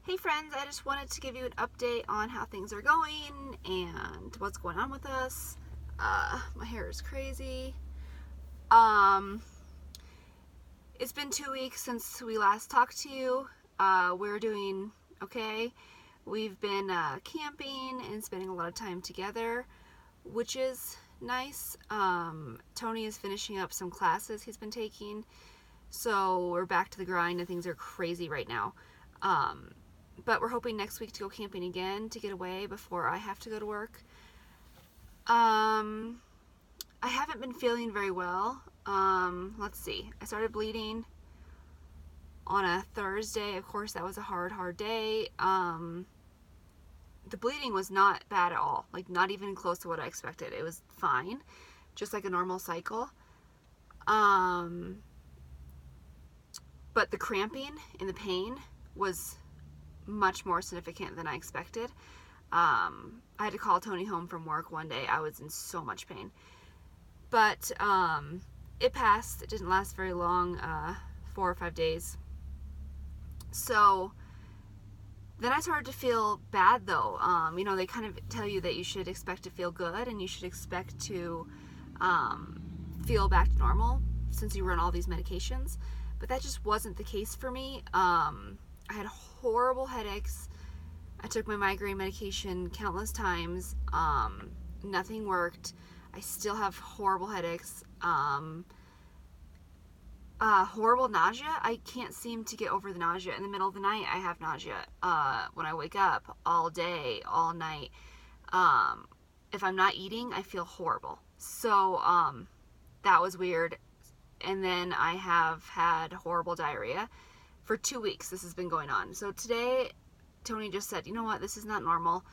Hey friends, I just wanted to give you an update on how things are going and what's going on with us. My hair is crazy. Um, it's been 2 weeks since we last talked to you. We're doing okay. We've been camping and spending a lot of time together, which is nice. Tony is finishing up some classes he's been taking, so we're back to the grind and things are crazy right now. But we're hoping next week to go camping again to get away before I have to go to work. I haven't been feeling very well. Let's see. I started bleeding on a Thursday. Of course, that was a hard day. The bleeding was not bad at all. Like, not even close to what I expected. It was fine. Just like a normal cycle. But the cramping and the pain was much more significant than I expected. I had to call Tony home from work one day. I was in so much pain. But it passed. It didn't last very long, 4 or 5 days. So then I started to feel bad though. They kind of tell you that you should expect to feel good and you should expect to feel back to normal since you were on all these medications. But that just wasn't the case for me. I had horrible headaches. I took my migraine medication countless times. Nothing worked. I still have horrible headaches. Horrible nausea. I can't seem to get over the nausea. In the middle of the night, I have nausea. When I wake up, all day, all night. If I'm not eating, I feel horrible. So, that was weird. And then I have had horrible diarrhea. For 2 weeks, this has been going on. So today, Tony just said, you know what, this is not normal.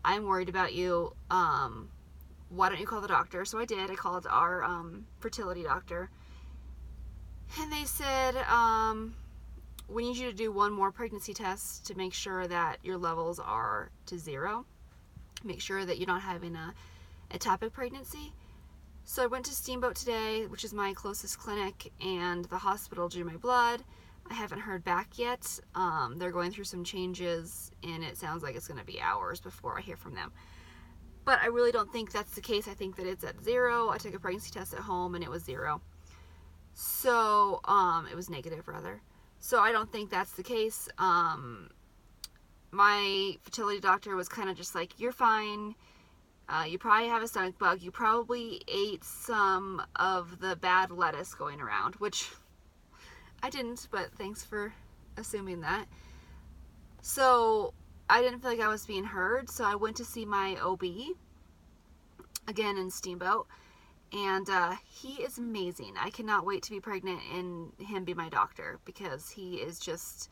I'm worried about you. Why don't you call the doctor? So I did. I called our fertility doctor. And they said, we need you to do one more pregnancy test to make sure that your levels are to 0. Make sure that you're not having a ectopic pregnancy. So I went to Steamboat today, which is my closest clinic, and the hospital drew my blood. I haven't heard back yet. They're going through some changes, and it sounds like it's going to be hours before I hear from them. But I really don't think that's the case. I think that it's at 0. I took a pregnancy test at home, and it was 0. So, it was negative, rather. So I don't think that's the case. My fertility doctor was kind of just like, you're fine. You probably have a stomach bug. You probably ate some of the bad lettuce going around, which I didn't, but thanks for assuming that. So I didn't feel like I was being heard, so I went to see my OB again in Steamboat, and he is amazing. I cannot wait to be pregnant and him be my doctor because he is just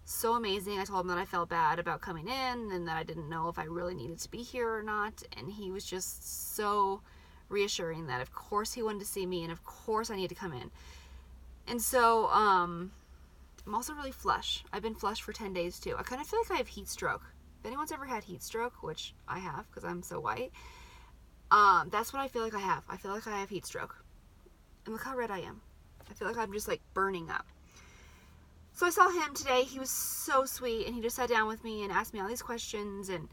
so amazing. I told him that I felt bad about coming in and that I didn't know if I really needed to be here or not, and he was just so reassuring that of course he wanted to see me and of course I need to come in. And so, I'm also really flush. I've been flush for 10 days too. I kind of feel like I have heat stroke. If anyone's ever had heat stroke, which I have because I'm so white, that's what I feel like I have. I feel like I have heat stroke. And look how red I am. I feel like I'm just like burning up. So I saw him today. He was so sweet, and he just sat down with me and asked me all these questions, and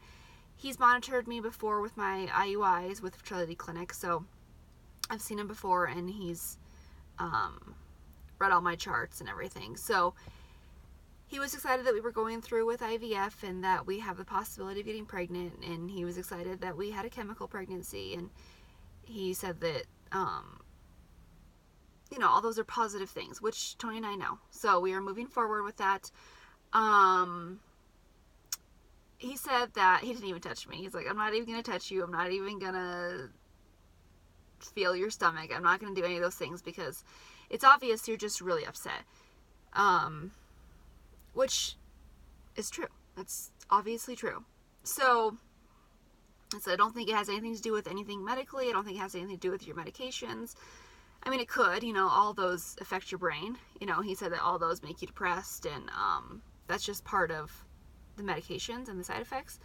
he's monitored me before with my IUIs with fertility clinic, so I've seen him before, and he's read all my charts and everything. So he was excited that we were going through with IVF and that we have the possibility of getting pregnant, and he was excited that we had a chemical pregnancy, and he said that all those are positive things, which Tony and I know. So we are moving forward with that. He said that he didn't even touch me. He's like, I'm not even going to touch you. I'm not even going to feel your stomach. I'm not going to do any of those things because it's obvious you're just really upset. Which is true. That's obviously true. So I don't think it has anything to do with anything medically. I don't think it has anything to do with your medications. I mean, it could, all those affect your brain. He said that all those make you depressed, and that's just part of the medications and the side effects.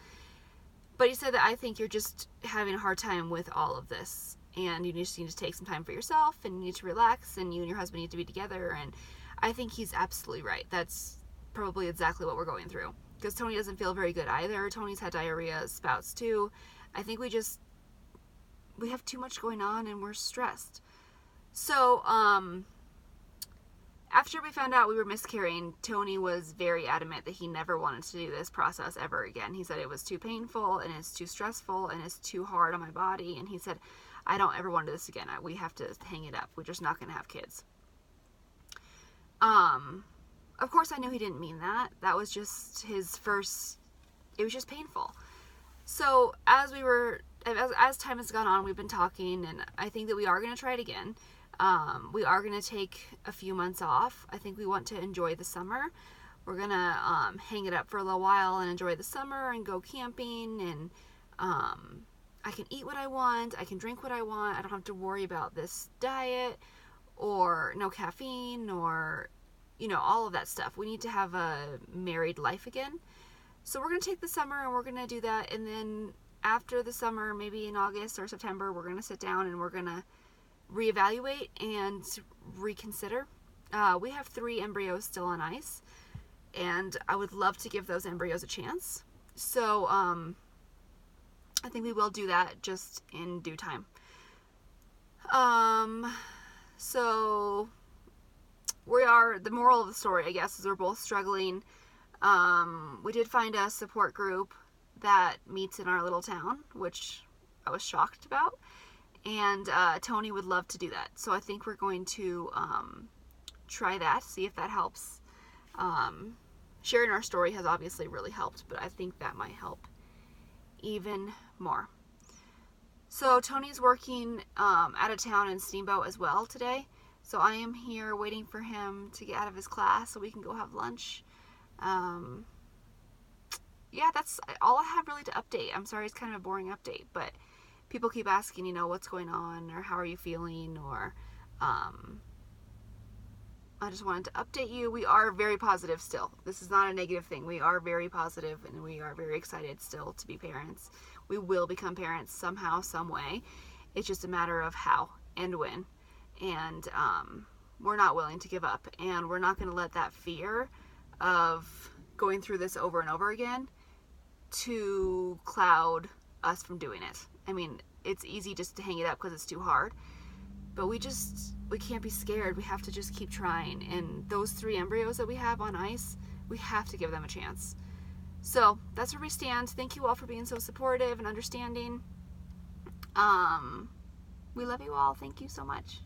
But he said that I think you're just having a hard time with all of this, and you just need to take some time for yourself, and you need to relax, and you and your husband need to be together, and I think he's absolutely right. That's probably exactly what we're going through. because Tony doesn't feel very good either. Tony's had diarrhea spouts too. I think we have too much going on and we're stressed. So, after we found out we were miscarrying, Tony was very adamant that he never wanted to do this process ever again. He said it was too painful and it's too stressful and it's too hard on my body. And he said, I don't ever want to do this again. We have to hang it up. We're just not going to have kids. Of course I knew he didn't mean that. That was just his first, it was just painful. So as time has gone on, we've been talking, and I think that we are going to try it again. We are going to take a few months off. I think we want to enjoy the summer. We're going to hang it up for a little while and enjoy the summer and go camping, and I can eat what I want. I can drink what I want. I don't have to worry about this diet or no caffeine or, all of that stuff. We need to have a married life again. So we're going to take the summer and we're going to do that. And then after the summer, maybe in August or September, we're going to sit down and we're going to reevaluate and reconsider. We have 3 embryos still on ice, and I would love to give those embryos a chance. So I think we will do that just in due time. So the moral of the story, I guess, is we're both struggling. We did find a support group that meets in our little town, which I was shocked about. And Tony would love to do that. So I think we're going to try that, see if that helps. Sharing our story has obviously really helped, but I think that might help even more. So Tony's working out of town in Steamboat as well today. So I am here waiting for him to get out of his class so we can go have lunch. Yeah, that's all I have really to update. I'm sorry, it's kind of a boring update, but people keep asking, what's going on, or how are you feeling, or I just wanted to update you. We are very positive still. This is not a negative thing. We are very positive, and we are very excited still to be parents. We will become parents somehow, some way. It's just a matter of how and when. And we're not willing to give up, and we're not going to let that fear of going through this over and over again to cloud us from doing it. I mean, it's easy just to hang it up because it's too hard, but we can't be scared. We have to just keep trying. And those 3 embryos that we have on ice, we have to give them a chance. So that's where we stand. Thank you all for being so supportive and understanding. We love you all. Thank you so much.